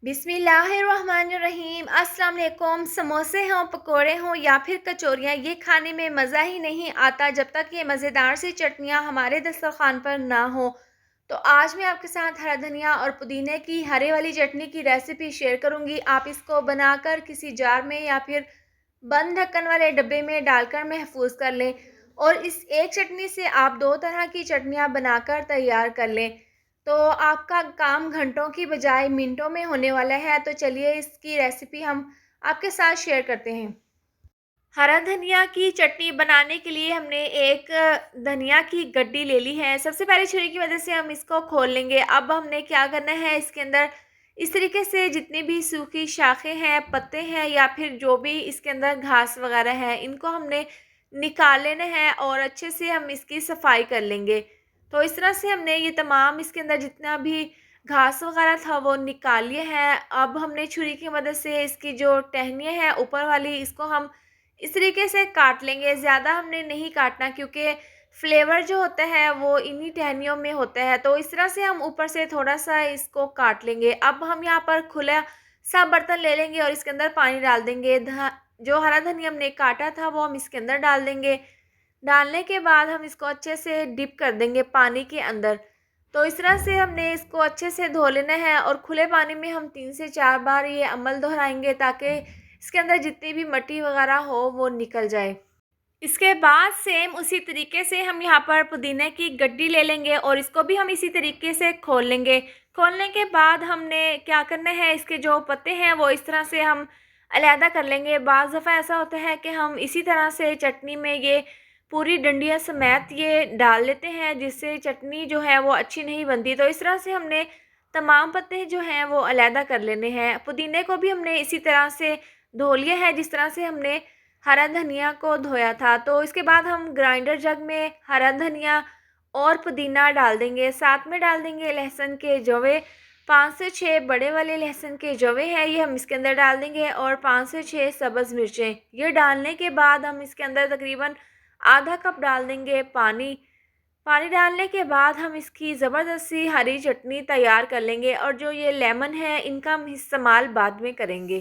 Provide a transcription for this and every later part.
बिस्मिल्लाहिर्रहमानिर्रहीम। अस्सलाम वालेकुम। समोसे हों, पकोड़े हों या फिर कचौरियाँ, ये खाने में मज़ा ही नहीं आता जब तक ये मज़ेदार सी चटनियाँ हमारे दस्तरख़्वान पर ना हो। तो आज मैं आपके साथ हरा धनिया और पुदीने की हरे वाली चटनी की रेसिपी शेयर करूँगी। आप इसको बनाकर किसी जार में या फिर बंद ढक्कन वाले डब्बे में डालकर महफूज कर लें और इस एक चटनी से आप 2 तरह की चटनियाँ बनाकर तैयार कर लें। तो आपका काम घंटों की बजाय मिनटों में होने वाला है। तो चलिए इसकी रेसिपी हम आपके साथ शेयर करते हैं। हरा धनिया की चटनी बनाने के लिए हमने एक धनिया की गड्डी ले ली है। सबसे पहले छुरी की मदद से हम इसको खोल लेंगे। अब हमने क्या करना है, इसके अंदर इस तरीके से जितनी भी सूखी शाखें हैं, पत्ते हैं या फिर जो भी इसके अंदर घास वगैरह है, इनको हमने निकाल लेना है और अच्छे से हम इसकी सफाई कर लेंगे। तो इस तरह से हमने ये तमाम इसके अंदर जितना भी घास वगैरह था वो निकाल लिया है। अब हमने छुरी की मदद से इसकी जो टहनियाँ हैं ऊपर वाली, इसको हम इस तरीके से काट लेंगे। ज़्यादा हमने नहीं काटना क्योंकि फ्लेवर जो होता है वो इन्हीं टहनियों में होता है। तो इस तरह से हम ऊपर से थोड़ा-सा इसको काट लेंगे। अब हम यहाँ पर खुला सा बर्तन ले लेंगे और इसके अंदर पानी डाल देंगे। ध जो हरा धनिया हमने काटा था वो हम इसके अंदर डाल देंगे। डालने के बाद हम इसको अच्छे से डिप कर देंगे पानी के अंदर। तो इस तरह से हमने इसको अच्छे से धो लेना है और खुले पानी में हम 3 से 4 बार ये अमल दोहराएँगे ताकि इसके अंदर जितनी भी मिट्टी वगैरह हो वो निकल जाए। इसके बाद सेम उसी तरीके से हम यहाँ पर पुदीने की गड्डी ले लेंगे और इसको भी हम इसी तरीके से खोल लेंगे। खोलने के बाद हमने क्या करना है, इसके जो पत्ते हैं वो इस तरह से हम अलहदा कर लेंगे। बाज़ दफ़ा ऐसा होता है कि हम इसी तरह से चटनी में ये पूरी डंडियाँ समेत ये डाल लेते हैं, जिससे चटनी जो है वो अच्छी नहीं बनती। तो इस तरह से हमने तमाम पत्ते जो हैं वो अलहदा कर लेने हैं। पुदीने को भी हमने इसी तरह से धो लिया है जिस तरह से हमने हरा धनिया को धोया था। तो इसके बाद हम ग्राइंडर जग में हरा धनिया और पुदीना डाल देंगे। साथ में डाल देंगे लहसुन के जवे, 5 से 6 बड़े वाले लहसुन के जवे हैं, ये हम इसके अंदर डाल देंगे और 5 से 6 सब्ज़ मिर्चें। ये डालने के बाद हम इसके अंदर तकरीबन आधा कप डाल देंगे पानी। पानी डालने के बाद हम इसकी ज़बरदस्त सी हरी चटनी तैयार कर लेंगे और जो ये लेमन है इनका हम इस्तेमाल बाद में करेंगे।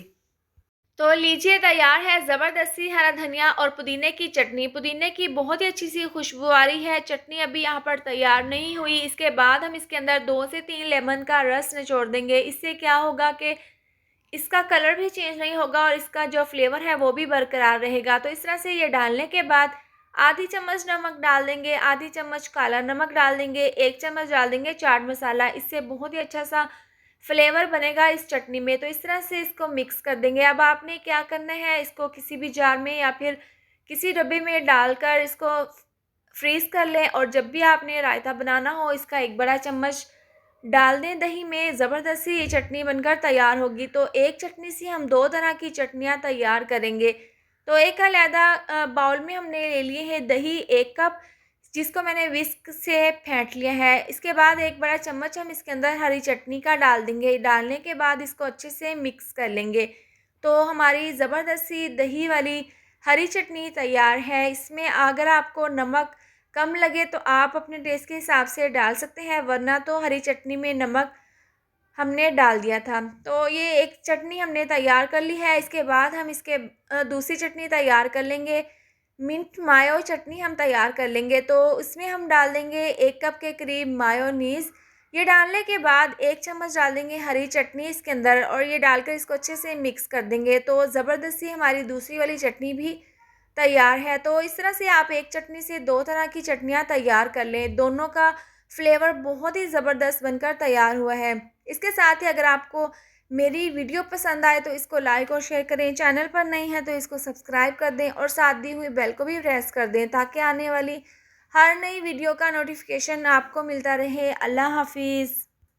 तो लीजिए तैयार है ज़बरदस्ती हरा धनिया और पुदीने की चटनी। पुदीने की बहुत ही अच्छी सी खुशबू आ रही है। चटनी अभी यहाँ पर तैयार नहीं हुई। इसके बाद हम इसके अंदर 2 से 3 लेमन का रस निचोड़ देंगे। इससे क्या होगा कि इसका कलर भी चेंज नहीं होगा और इसका जो फ्लेवर है वो भी बरकरार रहेगा। तो इस तरह से ये डालने के बाद आधी चम्मच नमक डाल देंगे, आधी चम्मच काला नमक डाल देंगे, 1 चम्मच डाल देंगे चाट मसाला। इससे बहुत ही अच्छा सा फ्लेवर बनेगा इस चटनी में। तो इस तरह से इसको मिक्स कर देंगे। अब आपने क्या करना है, इसको किसी भी जार में या फिर किसी डब्बे में डालकर इसको फ्रीज़ कर लें और जब भी आपने रायता बनाना हो इसका 1 बड़ा चम्मच डाल दें दही में। ज़बरदस्त सी ये चटनी बनकर तैयार होगी। तो एक चटनी से हम 2 तरह की चटनियाँ तैयार करेंगे। तो एक अलहदा बाउल में हमने ले लिए है दही 1 कप, जिसको मैंने विस्क से फेंट लिया है। इसके बाद 1 बड़ा चम्मच हम इसके अंदर हरी चटनी का डाल देंगे। डालने के बाद इसको अच्छे से मिक्स कर लेंगे। तो हमारी ज़बरदस्त सी दही वाली हरी चटनी तैयार है। इसमें अगर आपको नमक कम लगे तो आप अपने टेस्ट के हिसाब से डाल सकते हैं, वरना तो हरी चटनी में नमक हमने डाल दिया था। तो ये एक चटनी हमने तैयार कर ली है। इसके बाद हम इसके दूसरी चटनी तैयार कर लेंगे। मिंट मायो चटनी हम तैयार कर लेंगे। तो उसमें हम डाल देंगे 1 कप के करीब मायोनीज़। ये डालने के बाद 1 चम्मच डाल देंगे हरी चटनी इसके अंदर और ये डालकर इसको अच्छे से मिक्स कर देंगे। तो ज़बरदस्ती हमारी दूसरी वाली चटनी भी तैयार है। तो इस तरह से आप एक चटनी से 2 तरह की चटनियाँ तैयार कर लें। दोनों का फ्लेवर बहुत ही ज़बरदस्त बनकर तैयार हुआ है। इसके साथ ही अगर आपको मेरी वीडियो पसंद आए तो इसको लाइक और शेयर करें। चैनल पर नई हैं तो इसको सब्सक्राइब कर दें और साथ दी हुई बेल को भी प्रेस कर दें ताकि आने वाली हर नई वीडियो का नोटिफिकेशन आपको मिलता रहे। अल्लाह हाफ़िज़।